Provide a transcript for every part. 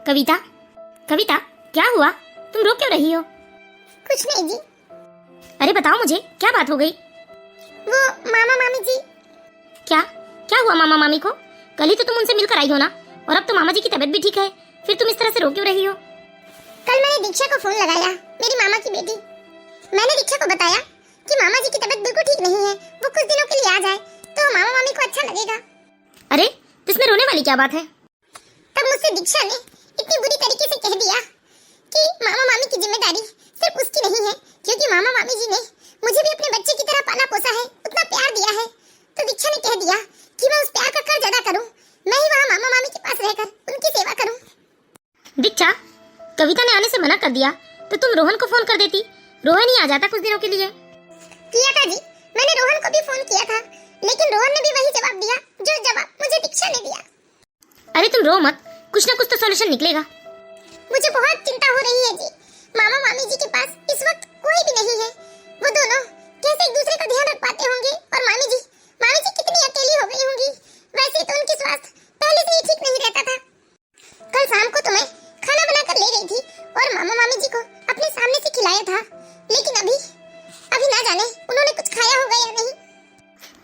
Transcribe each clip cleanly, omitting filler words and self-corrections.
कविता, कविता, क्या हुआ? तुम रो क्यों रही हो? कुछ नहीं जी। अरे बताओ मुझे, क्या बात हो गई? वो मामा मामी जी। क्या क्या हुआ मामा मामी को? कल ही तो तुम उनसे मिलकर आई हो ना, और अब तो मामा जी की तबीयत भी ठीक है, फिर तुम इस तरह से रो क्यों रही हो? कल मैंने दीक्षा को फोन लगाया, मेरी मामा की बेटी। मैंने दीक्षा को बताया कि मामा जी की तबीयत बिल्कुल ठीक नहीं है, वो कुछ दिनों के लिए आ जाए तो मामा मामी को अच्छा लगेगा। अरे इसमें रोने वाली क्या बात है? तब मुझसे दीक्षा ने इतनी बुरी तरीके से कह दिया कि मामा मामी की जिम्मेदारी सिर्फ उसकी नहीं है, क्योंकि मामा मामी जी ने मुझे भी अपने बच्चे की तरह पाला पोसा है, उतना प्यार दिया है। तो दीक्षा ने कह दिया कि मैं उस प्यार का कर्ज अदा करूं, मैं ही वहाँ मामा मामी के पास रहकर उनकी सेवा करूं। दीक्षा, कविता ने आने से मना कर दिया तो तुम रोहन को फोन कर देती, रोहन ही आ जाता कुछ दिनों के लिए। किया था जी, मैंने रोहन को भी फोन किया था, लेकिन रोहन ने भी वही जवाब दिया जो जवाब मुझे दीक्षा ने दिया। अरे तुम रो मत, कुछ ना कुछ तो सॉल्यूशन निकलेगा। मुझे बहुत चिंता हो रही है जी। मामा मामी जी के पास इस वक्त कोई भी नहीं है, वो दोनों कैसे एक दूसरे का ध्यान रख पाते होंगे, और मामी जी कितनी अकेली हो गई होंगी। वैसे तो उनकी स्वास्थ्य पहले से ही ठीक नहीं रहता था। कल शाम को तो मैं खाना बनाकर ले गई थी और मामा मामी जी को अपने सामने से खिलाया था, लेकिन अभी ना जाने उन्होंने कुछ खाया होगा या नहीं।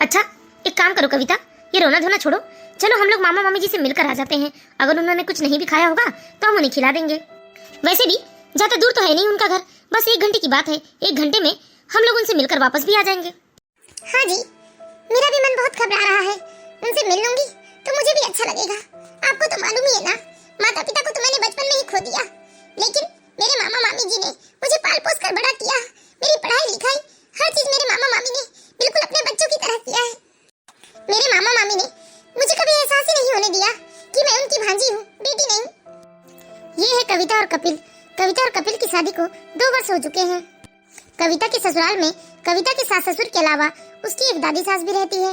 अच्छा एक काम करो कविता, ये रोना धोना छोड़ो, चलो हम लोग मामा मामी जी से मिलकर आ जाते हैं। अगर उन्होंने कुछ नहीं भी खाया होगा तो हम उन्हें खिला देंगे। वैसे भी ज्यादा दूर तो है नहीं उनका घर, बस 1 घंटे की बात है, 1 घंटे में हम लोग उनसे मिलकर वापस भी आ जाएंगे। हाँ जी, मेरा भी मन बहुत घबरा रहा है, उनसे मिल लूंगी तो मुझे भी अच्छा लगेगा। आपको तो मालूम ही है ना, माता पिता को तो मैंने बचपन में ही खो दिया, लेकिन मेरे मामा मामी जी ने मुझे पाल पोस कर बड़ा किया। मेरी पढ़ाई लिखाई हर चीज मेरे मामा मामी ने बिल्कुल अपने बच्चों की तरह किया है। मेरे मामा मामी ने मुझे कभी एहसास ही नहीं होने दिया कि मैं उनकी भांजी हूँ, बेटी नहीं। ये है कविता और कपिल। कविता और कपिल की शादी को 2 वर्ष हो चुके हैं। कविता के ससुराल में कविता के सास ससुर के अलावा उसकी एक दादी सास भी रहती है,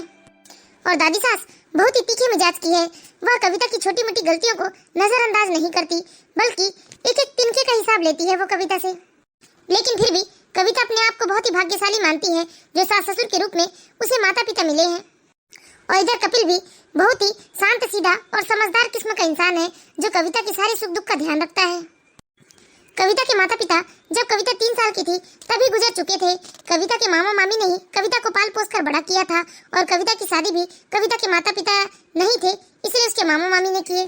और दादी सास बहुत ही तीखे मिजाज की है। वह कविता की छोटी मोटी गलतियों को नजरअंदाज नहीं करती, बल्कि एक एक तिनके का हिसाब लेती है वो कविता से। लेकिन फिर भी कविता अपने आप को बहुत ही भाग्यशाली मानती है जो सास ससुर के रूप में उसे माता पिता मिले हैं। और इधर कपिल भी बहुत ही शांत सीधा और समझदार किस्म का इंसान है जो कविता के सारे सुख दुख का ध्यान रखता है। कविता के माता पिता जब कविता 3 साल की थी तभी गुजर चुके थे। कविता के मामा मामी ने ही कविता को पाल पोस कर बड़ा किया था, और कविता की शादी भी कविता के माता पिता नहीं थे, इसलिए उसके मामा मामी ने किए।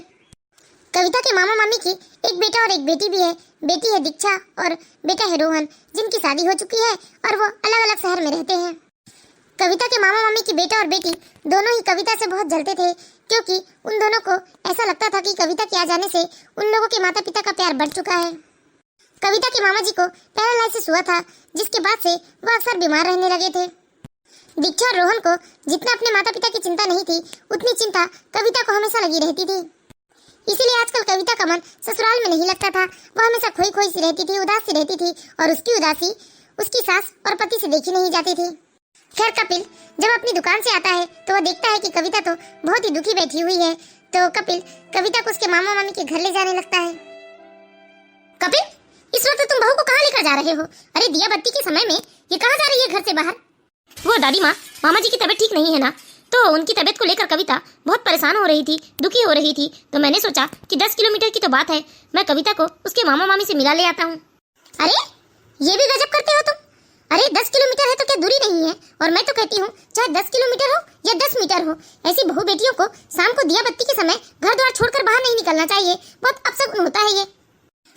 कविता के मामा मामी की एक बेटा और एक बेटी भी है। बेटी है दीक्षा और बेटा है रोहन, जिनकी शादी हो चुकी है और वो अलग अलग शहर में रहते हैं। कविता के मामा मामी की बेटा और बेटी दोनों ही कविता से बहुत जलते थे, क्योंकि उन दोनों को ऐसा लगता था कि कविता के आ जाने से उन लोगों के माता पिता का प्यार बढ़ चुका है। कविता के मामा जी को पैरालाइसिस हुआ था, जिसके बाद से वह अक्सर बीमार रहने लगे थे। दीक्षा और रोहन को जितना अपने माता पिता की चिंता नहीं थी, उतनी चिंता कविता को हमेशा लगी रहती थी। इसीलिए आजकल कविता का मन ससुराल में नहीं लगता था। वह हमेशा खोई खोई सी रहती थी, उदास सी रहती थी, और उसकी उदासी उसकी सास और पति से देखी नहीं जाती थी। खैर कपिल जब अपनी दुकान से आता है तो वह देखता है कि कविता तो बहुत ही दुखी बैठी हुई है, तो कपिल कविता को उसके मामा मामी के घर ले जाने लगता है। कपिल, इस वक्त तुम बहू को कहाँ लेकर जा रहे हो? अरे दिया बत्ती के समय में ये कहाँ जा रही है घर से बाहर? वो दादी माँ, मामा जी की तबीयत ठीक नहीं है ना, तो उनकी तबीयत को लेकर कविता बहुत परेशान हो रही थी, दुखी हो रही थी, तो मैंने सोचा कि 10 किलोमीटर की तो बात है, मैं कविता को उसके मामा मामी से मिला ले आता हूँ। अरे ये भी गजब करते हो तुम। अरे 10 किलोमीटर है तो क्या दूरी नहीं है? और मैं तो कहती हूँ चाहे 10 किलोमीटर हो या 10 मीटर हो, ऐसी बहू बेटियों को शाम को दिया बत्ती के समय घर द्वार छोड़कर बाहर नहीं निकलना चाहिए, बहुत अपशगुन होता है ये।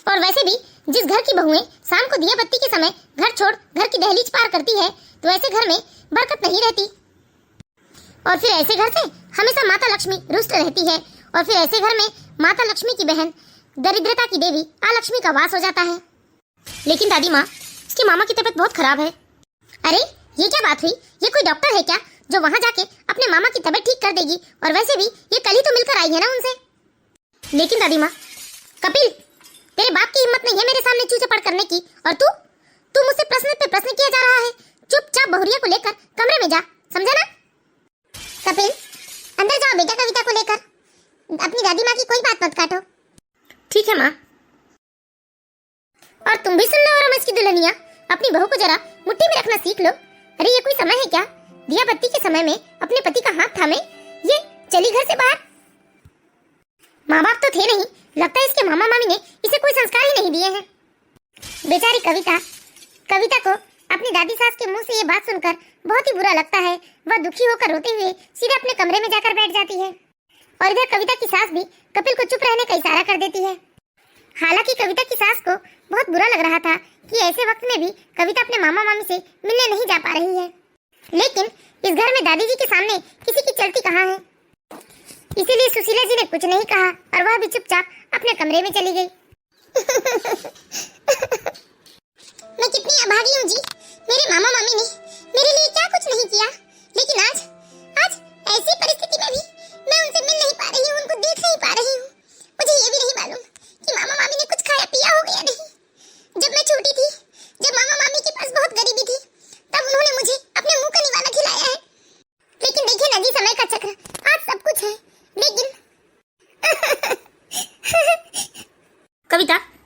और वैसे भी जिस घर की बहुएं शाम को दिया बत्ती के समय घर छोड़ घर की दहलीज पार करती है, तो ऐसे घर में बरकत नहीं रहती, और फिर ऐसे घर से हमेशा माता लक्ष्मी रुष्ट रहती है, और फिर ऐसे घर में माता लक्ष्मी की बहन दरिद्रता की देवी आलक्ष्मी का वास हो जाता है। लेकिन दादी माँ, उसकी मामा की तबीयत बहुत खराब है। अरे ये क्या बात हुई? ये कोई डॉक्टर है क्या जो वहाँ जाके अपने मामा की तबीयत ठीक कर देगी? और वैसे भी ये कल ही तो मिलकर आई है ना उनसे। लेकिन दादी माँ, कपिल तेरे बाप की हिम्मत नहीं है मेरे सामने चूचेपड़ करने की, और तू मुझसे प्रश्न पे प्रश्न किया जा रहा है। चुपचाप बहुरिया को लेकर कमरे में जा, समझा ना? कपिल अंदर जाओ बेटा, कविता को लेकर। अपनी दादी माँ की कोई बात मत काटो। ठीक है माँ। और तुम भी सुन लो रमेश की दुल्हनिया, अपनी बहू को जरा मुट्ठी में रखना सीख लो। अरे ये कोई समय है क्या दिया बत्ती के समय में अपने पति का हाथ थामे ये चली घर से बाहर? माँ बाप तो थे नहीं, लगता है इसके मामा मामी ने इसे कोई संस्कार ही नहीं दिए हैं। बेचारी कविता को अपनी दादी सास के मुंह से ये बात सुनकर बहुत ही बुरा लगता है। वह दुखी होकर रोते हुए सीधे अपने कमरे में जाकर बैठ जाती है और इधर कविता की सास भी कपिल को चुप रहने का इशारा कर देती है। हालांकि कविता की सास को बहुत बुरा लग रहा था कि ऐसे वक्त में भी कविता अपने मामा मामी से मिलने नहीं जा पा रही है, लेकिन इस घर में दादी जी के सामने किसी की चलती कहाँ है। इसीलिए सुशीला जी ने कुछ नहीं कहा और वह भी चुपचाप अपने कमरे में चली गई। मैं कितनी अभागी हूँ जी, मेरे मामा मामी ने मेरे लिए क्या कुछ नहीं किया, लेकिन आज ऐसी परिस्थिति में भी मैं उनसे मिल नहीं पा रही हूँ, उनको देख नहीं पा रही हूँ। मुझे ये भी नहीं मालूम कि मामा मामी ने कुछ खाया पिया हो गया नहीं। जब मैं छोटी थी, जब मामा मामी के पास बहुत गरीबी थी, तब उन्होंने मुझे अपने मुंह का निवाला खिलाया है। लेकिन देखिए ना जी, समय का चक्र, आज सब कुछ है, लेकिन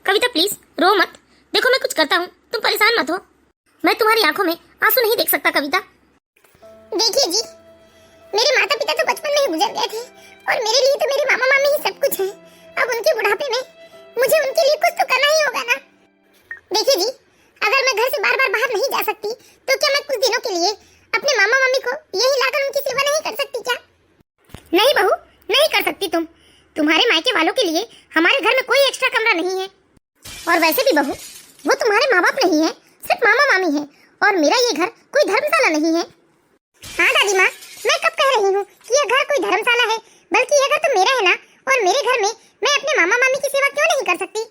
कविता प्लीज रो मत। देखो मैं कुछ करता हूँ, तुम परेशान मत हो। मैं तुम्हारी आंखों में आंसू नहीं देख सकता कविता। देखिए जी, मेरे माता पिता तो बचपन में ही गुजर गए थे और मेरे लिए तो मेरे मामा मामी ही सब कुछ है। अब उनके बुढ़ापे में मुझे उनके लिए कुछ तो करना ही होगा ना। देखिए जी, अगर मैं घर से बार बार बाहर नहीं जा सकती तो क्या मैं कुछ दिनों के लिए अपने मामा मामी को यही लाकर उनकी सेवा नहीं कर सकती क्या? नहीं बहू, नहीं कर सकती तुम। तुम्हारे मायके वालों के लिए हमारे घर में कोई एक्स्ट्रा कमरा नहीं है। और वैसे भी बहू, वो तुम्हारे माँ बाप नहीं है, सिर्फ मामा मामी है और मेरा ये घर कोई धर्मशाला नहीं है। हाँ दादी माँ, मैं कब कह रही हूँ कि यह घर कोई धर्मशाला है, बल्कि यह घर तो मेरा है ना। और मेरे घर में मैं अपने मामा मामी की सेवा क्यों नहीं कर सकती?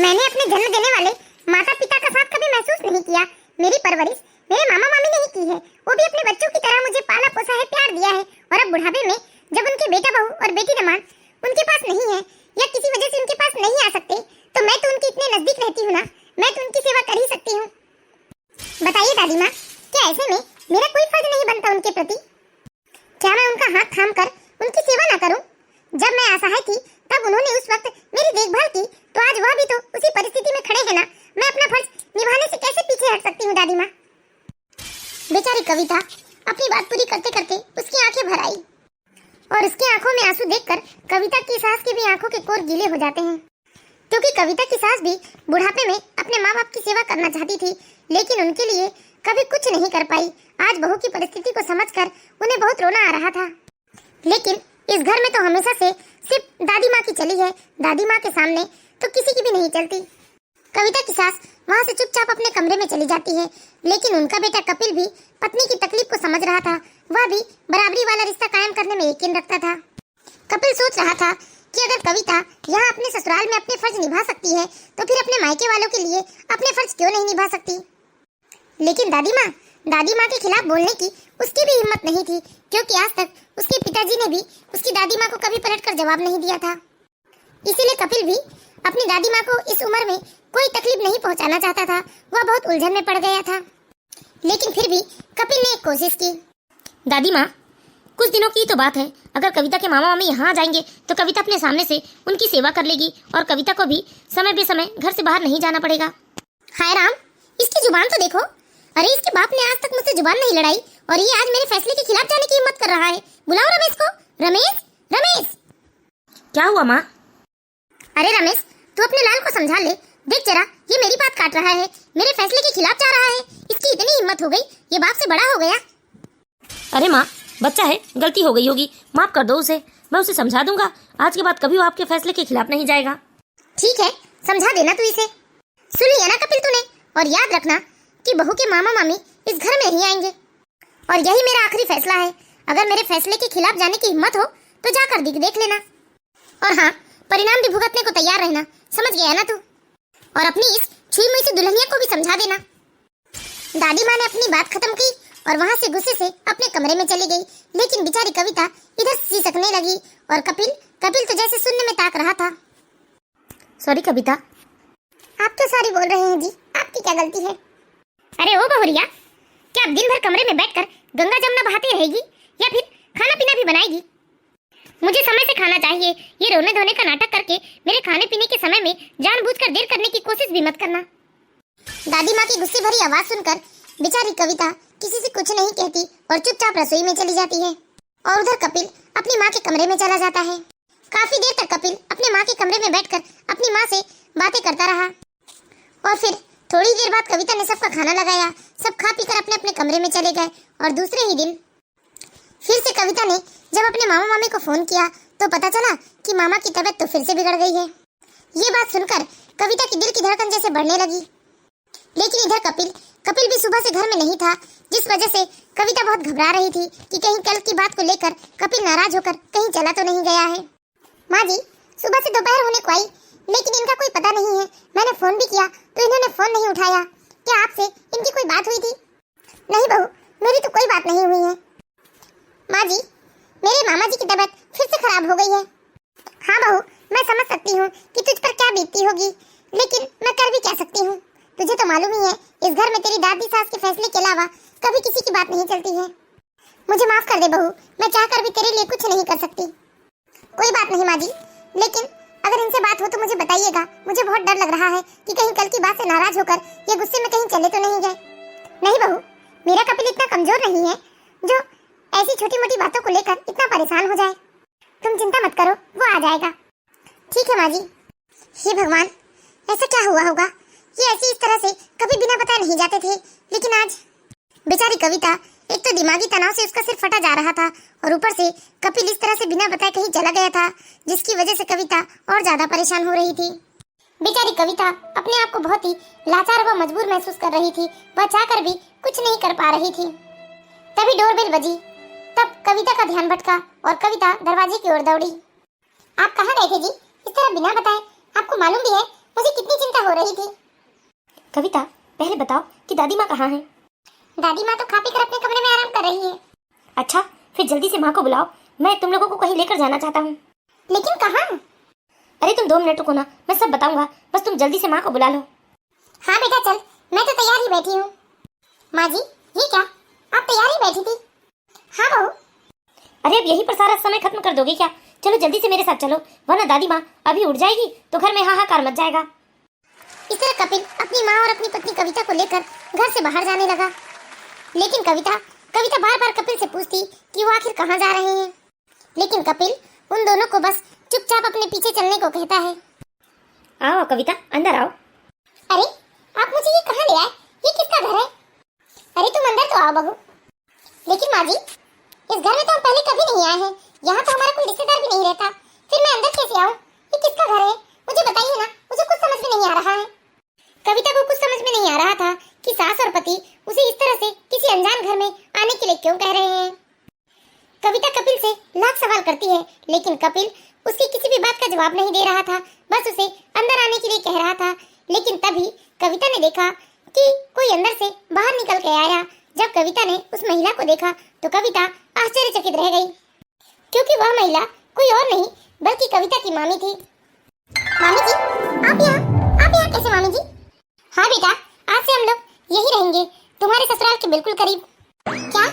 मैंने अपने जन्म देने वाले माता पिता का साथ कभी महसूस नहीं किया। मेरी परवरिश मेरे मामा मामी ने ही की है, वो भी अपने बच्चों की तरह मुझे पाला पोसा है, प्यार दिया है। और अब बुढ़ापे में जब उनके बेटा बहू और बेटी दामाद उनके पास नहीं है या किसी वजह से उनके पास नहीं आ सकते, तो मैं तो उनके इतने नजदीक रहती हूँ ना, मैं तो उनकी सेवा कर ही सकती हूँ। बताइए दादी माँ, क्या ऐसे में मेरा कोई फर्ज नहीं बनता उनके प्रति? क्या मैं उनका हाथ थाम कर उनकी सेवा ना करूँ? जब मैं असहाय थी तब उन्होंने उस वक्त मेरी देखभाल की, तो आज वह भी तो उसी परिस्थिति में खड़े हैं ना। मैं अपना फर्ज निभाने से कैसे पीछे हट सकती हूँ दादी माँ? बेचारी कविता अपनी बात पूरी करते करते उसकी आंखें भर आई और उसकी आंखों में आंसू देखकर कविता की सास की भी आंखों के कोर गीले हो जाते हैं, क्योंकि कविता की सास भी बुढ़ापे में अपने माँ बाप की सेवा करना चाहती थी, लेकिन उनके लिए कभी कुछ नहीं कर पाई। आज बहू की परिस्थिति को समझकर उन्हें बहुत रोना आ रहा था, लेकिन इस घर में तो हमेशा से सिर्फ दादी माँ की चली है। दादी माँ के सामने तो किसी की भी नहीं चलती। कविता की सास वहाँ से चुपचाप अपने कमरे में चली जाती है, लेकिन उनका बेटा कपिल भी पत्नी की तकलीफ को समझ रहा था। वह भी बराबरी वाला रिश्ता कायम करने में यकीन रखता था। कपिल सोच रहा था कि अगर कविता यहाँ अपने ससुराल में अपने फर्ज निभा सकती है, तो फिर अपने मायके वालों के लिए अपने फर्ज क्यों नहीं निभा सकती? लेकिन दादी माँ के खिलाफ बोलने की उसकी भी हिम्मत नहीं थी, क्योंकि आज तक उसके पिताजी ने भी उसकी दादी माँ को कभी पलटकर जवाब नहीं दिया था। इसीलिए कपिल भी अपनी दादी माँ को इस उम्र में कोई तकलीफ नहीं पहुँचाना चाहता था। वह बहुत उलझन में पड़ गया था, लेकिन फिर भी कपिल ने एक कोशिश की। दादी माँ, कुछ दिनों की तो बात है, अगर कविता के मामा मामी यहाँ आ जाएंगे तो कविता अपने सामने से उनकी सेवा कर लेगी और कविता को भी समय बेसमय घर से बाहर नहीं जाना पड़ेगा। हाय राम, इसकी जुबान तो देखो। अरे इसके बाप ने आज तक मुझसे जुबान नहीं लड़ाई और ये आज मेरे फैसले के खिलाफ जाने की हिम्मत कर रहा है। बुलाओ रमेश को। रमेश। क्या हुआ माँ? अरे रमेश, तू अपने लाल को समझा ले। देख जरा, ये मेरी बात काट रहा है, मेरे फैसले के खिलाफ जा रहा है। इसकी इतनी हिम्मत हो गई, ये बाप से बड़ा हो गया। अरे माँ, बच्चा है, गलती हो गई होगी, माफ कर दो उसे। मैं उसे समझा दूंगा, आज के बाद कभी वो आपके फैसले के खिलाफ नहीं जाएगा। ठीक है, समझा देना तू इसे। सुन लिया ना कपिल तूने? और याद रखना कि बहू के मामा मामी इस घर में ही आएंगे और यही मेरा आखिरी फैसला है। अगर मेरे फैसले के खिलाफ जाने की हिम्मत हो तो जाकर देख लेना, और हाँ, परिणाम भी भुगतने को तैयार रहना। समझ गया ना तू? और अपनी इस छुई मुई सी दुल्हनिया को भी समझा देना। दादी माँ ने अपनी बात खत्म की और वहाँ से गुस्से से अपने कमरे में चली गई, लेकिन बेचारी कविता इधर सिसकने लगी और कपिल तो जैसे सुनने में ताक रहा था। सॉरी कविता। आप तो सॉरी बोल रहे हैं जी, आपकी क्या गलती है? अरे ओ बहुरिया, क्या अब दिन भर कमरे में बैठकर गंगा जमुना बहाती रहेगी या फिर खाना पीना भी बनाएगी? मुझे समय से खाना चाहिए। ये रोने धोने का नाटक करके मेरे खाने पीने के समय में जानबूझकर देर करने की कोशिश भी मत करना। दादी माँ की गुस्से भरी आवाज सुनकर बेचारी कविता किसी से कुछ नहीं कहती और चुपचाप रसोई में चली जाती है और उधर कपिल अपनी माँ के कमरे में चला जाता है। काफी देर तक कपिल अपने माँ के कमरे में बैठकर अपनी माँ से बातें करता रहा और फिर थोड़ी देर बाद कविता ने सबका खाना लगाया। सब खा पीकर अपने अपने कमरे में चले गए और दूसरे ही दिन फिर से कविता ने जब अपने मामा मामी को फोन किया तो पता चला कि मामा की तबीयत तो फिर से बिगड़ गई है। ये बात सुनकर कविता की दिल की धड़कन जैसे बढ़ने लगी। लेकिन इधर कपिल भी सुबह से घर में नहीं था, जिस वजह से कविता बहुत घबरा रही थी कि कहीं कल की बात को लेकर कपिल नाराज होकर कहीं चला तो नहीं गया है। माँ जी, सुबह से दोपहर होने को आई लेकिन इनका कोई पता नहीं है। मैंने फोन भी किया तो इन्होंने फोन नहीं उठाया। क्या आपसे इनकी कोई बात हुई थी? नहीं बहू, मेरी तो कोई बात नहीं हुई है। माँ जी, मेरे मामा जी की तबीयत फिर से खराब हो गई है। हाँ बहू, मैं समझ सकती हूँ कि तुझ पर क्या बीतती होगी, लेकिन मैं कर भी क्या सकती हूँ। तुझे तो मालूम ही है इस घर में तेरी दादी सास के फैसले के अलावा कभी किसी की बात नहीं चलती है। मुझे माफ कर दे बहू, मैं चाहकर भी तेरे लिए कुछ नहीं कर सकती। कोई बात नहीं माँ जी, लेकिन अगर इनसे बात हो तो मुझे बताइएगा। मुझे बहुत डर लग रहा है कि कहीं कल की बात से नाराज होकर ये गुस्से में कहीं चले तो नहीं गए। नहीं बहू, मेरा कपिल इतना कमजोर नहीं है जो ऐसी छोटी मोटी बातों को लेकर इतना परेशान हो जाए। तुम चिंता मत करो, वो आ जाएगा। ठीक है माँ जी। हे भगवान, ऐसा क्या हुआ होगा? ये ऐसी इस तरह से कभी बिना बताए नहीं जाते थे, लेकिन आज बेचारी कविता, एक तो दिमागी तनाव से उसका सिर फटा जा रहा था और ऊपर से कपिल इस तरह से बिना बताए कहीं चला गया था, जिसकी वजह से कविता और ज्यादा परेशान हो रही थी। बेचारी कविता अपने आप को बहुत ही लाचार व मजबूर महसूस कर रही थी। वह चाहकर भी कुछ नहीं कर पा रही थी। तभी डोरबेल बजी। तब कविता का ध्यान भटका और कविता दरवाजे की ओर दौड़ी। आप कहाँ गए थे जी? इस तरह बिना बताए? आपको मालूम भी है मुझे कितनी चिंता हो रही थी। कविता, पहले बताओ कि दादी माँ कहाँ है? दादी माँ तो खा पीकर अपने कमरे में आराम कर रही है। अच्छा, फिर जल्दी से माँ को बुलाओ, मैं तुम लोगों को कहीं लेकर जाना चाहता हूँ। लेकिन कहाँ? अरे तुम 2 मिनट रुको ना, मैं सब बताऊंगा, बस तुम जल्दी से माँ को बुला लो। हाँ बेटा चल, मैं तो तैयार ही बैठी हूँ। माँ जी, ये क्या, आप तैयार ही बैठी थी? हाँ बहू। अरे अब यहीं पर सारा समय खत्म कर दोगे क्या? चलो जल्दी से मेरे साथ चलो, वरना दादी माँ अभी उठ जाएगी तो घर में हाहाकार मच जाएगा। इस तरह कपिल अपनी माँ और अपनी पत्नी कविता को लेकर घर से बाहर जाने लगा। लेकिन कविता बार बार कपिल से पूछती कि वो आखिर कहाँ जा रहे हैं, लेकिन कपिल उन दोनों को बस चुपचाप अपने पीछे चलने को कहता है। आओ कविता, अंदर आओ। अरे आप मुझे ये कहाँ ले आए? ये किसका घर है? अरे तुम अंदर तो आओ बहू। लेकिन माँ जी, इस घर में तो हम पहले कभी नहीं आए हैं, यहाँ तो हमारा कोई रिश्तेदार भी नहीं रहता, फिर मैं अंदर कैसे आऊँ? ये किसका घर है? मुझे बताइए ना, मुझे कुछ समझ में नहीं आ रहा है। कविता को कुछ समझ में नहीं आ रहा था कि सास और पति उसे इस तरह से किसी अनजान घर में आने के लिए क्यों कह रहे हैं। कविता कपिल से लाख सवाल करती है, लेकिन कपिल उसकी किसी भी बात का जवाब नहीं दे रहा था, बस उसे अंदर आने के लिए कह रहा था। लेकिन तभी कविता ने देखा कि कोई अंदर से बाहर निकल के आया। जब कविता ने उस महिला को देखा तो कविता आश्चर्यचकित रह गई, क्योंकि वह महिला कोई और नहीं बल्कि कविता की मामी थी। मामी जी, आप यहाँ कैसे मामी जी? हाँ बेटा, आज से हम लोग यही रहेंगे, तुम्हारे ससुराल के बिल्कुल करीब। क्या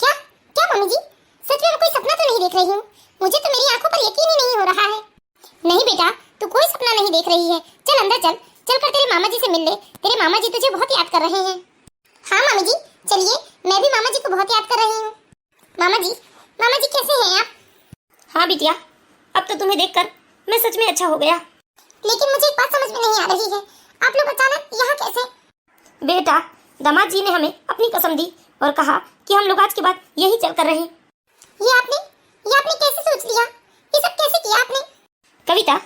क्या क्या मामी जी, सच में मैं कोई सपना तो नहीं देख रही हूँ? मुझे तो मेरी आंखों पर यकीन ही नहीं हो रहा है। नहीं बेटा, तू कोई सपना नहीं देख रही है। चल अंदर चल, चलकर तेरे मामा जी से मिल ले। तेरे मामा जी तुझे बहुत याद कर रहे हैं। हाँ मामी जी, चलिए, मैं भी मामा जी को बहुत याद कर रही हूँ। मामा जी कैसे हैं आप? हाँ बिटिया, अब तो तुम्हें देखकर मैं सच में अच्छा हो गया। लेकिन मुझे एक बात समझ में नहीं आ रही है, आप लोग अचानक यहाँ कैसे? बेटा, दामाद जी ने हमें अपनी कसम दी और कहा कि हम लोग आज के बाद यही चल कर रहें। ये आपने कैसे सोच लिया? ये सब कैसे किया आपने? कविता,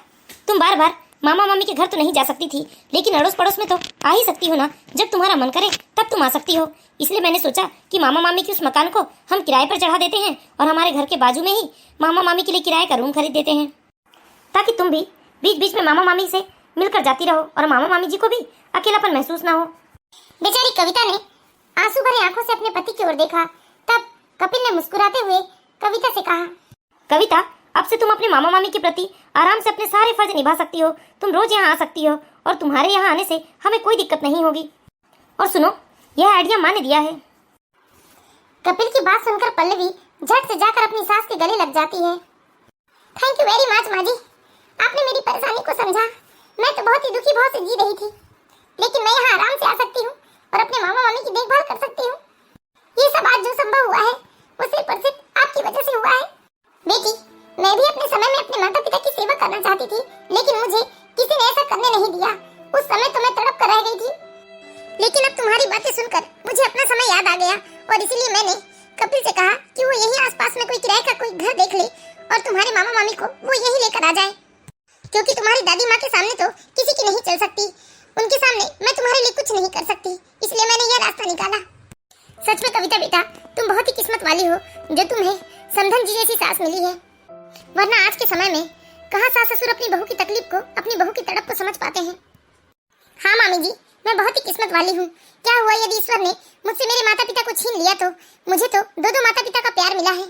तुम बार बार मामा मामी के घर तो नहीं जा सकती थी, लेकिन अड़ोस पड़ोस में तो आ ही सकती हो ना। जब तुम्हारा मन करे तब तुम आ सकती हो। इसलिए मैंने सोचा कि मामा मामी के उस मकान को हम किराए पर चढ़ा देते हैं और हमारे घर के बाजू में ही मामा मामी के लिए किराए का रूम खरीद देते हैं, ताकि तुम भी बीच बीच में मामा मामी से मिलकर जाती रहो और मामा मामी जी को भी अकेलापन महसूस ना हो। बेचारी कविता ने आंसू भरी आंखों से अपने पति की ओर देखा। तब कपिल ने मुस्कुराते हुए कविता से कहा, कविता, अब से तुम अपने मामा मामी के प्रति आराम से अपने सारे फर्ज निभा सकती हो। तुम रोज यहाँ आ सकती हो और तुम्हारे यहाँ आने से हमें कोई दिक्कत नहीं होगी। और सुनो, यह आइडिया माँ ने दिया है। कपिल की बात सुनकर पल्लवी झट से जाकर अपनी सास के गले लग जाती है। थैंक यू वेरी मच माँ जी, आपने मेरी परेशानी को समझा। मैं तो बहुत ही दुखी भाव से जी रही थी, लेकिन मैं यहाँ आराम से आ सकती हूँ और अपने मामा मामी की देखभाल कर सकती हूँ। ये सब आज जो संभव हुआ है वो सिर्फ और सिर्फ आपकी वजह से हुआ है। बेटी, मैं भी अपने समय में अपने माता पिता की सेवा करना चाहती थी, लेकिन मुझे किसी ने ऐसा करने नहीं दिया। उस समय तो मैं तड़प कर रह गई थी, लेकिन अब तुम्हारी बातें सुनकर मुझे अपना समय याद आ गया और इसीलिए मैंने कपिल से कहा कि वो यहीं आसपास में कोई किराए का कोई घर देख ले और तुम्हारे मामा मामी को वो यहीं लेकर आ जाए, क्योंकि तुम्हारी दादी माँ के सामने तो किसी की नहीं चल सकती, उनके सामने मैं तुम्हारे लिए कुछ नहीं कर सकती, इसलिए मैंने यह रास्ता निकाला। सच में कविता बेटा, तुम बहुत ही किस्मत वाली हो जो तुम्हें समधन जी जैसी सास मिली है, वरना आज के समय में कहाँ सास ससुर अपनी बहू की तकलीफ को, अपनी बहू की तड़प को समझ पाते हैं। हाँ मामी जी, मैं बहुत ही किस्मत वाली हूँ। क्या हुआ यदि ईश्वर ने मुझसे मेरे माता पिता को छीन लिया तो मुझे तो दो माता पिता का प्यार मिला है।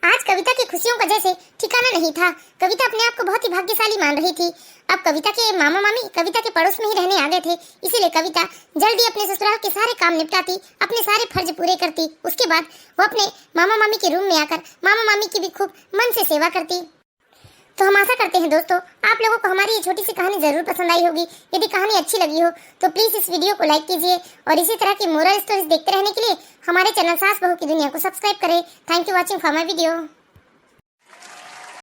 आज कविता की खुशियों का जैसे ठिकाना नहीं था। कविता अपने आप को बहुत ही भाग्यशाली मान रही थी। अब कविता के मामा मामी कविता के पड़ोस में ही रहने आ गए थे, इसीलिए कविता जल्दी अपने ससुराल के सारे काम निपटाती, अपने सारे फर्ज पूरे करती। उसके बाद वो अपने मामा मामी के रूम में आकर मामा मामी की भी खूब मन से सेवा करती। तो हम आशा करते हैं दोस्तों, आप लोगों को हमारी ये छोटी सी कहानी जरूर पसंद आई होगी। यदि कहानी अच्छी लगी हो तो प्लीज इस वीडियो को लाइक कीजिए और इसी तरह की मोरल स्टोरीज देखते रहने के लिए हमारे चैनल सास बहू की दुनिया को सब्सक्राइब करें। Thank you watching for my video.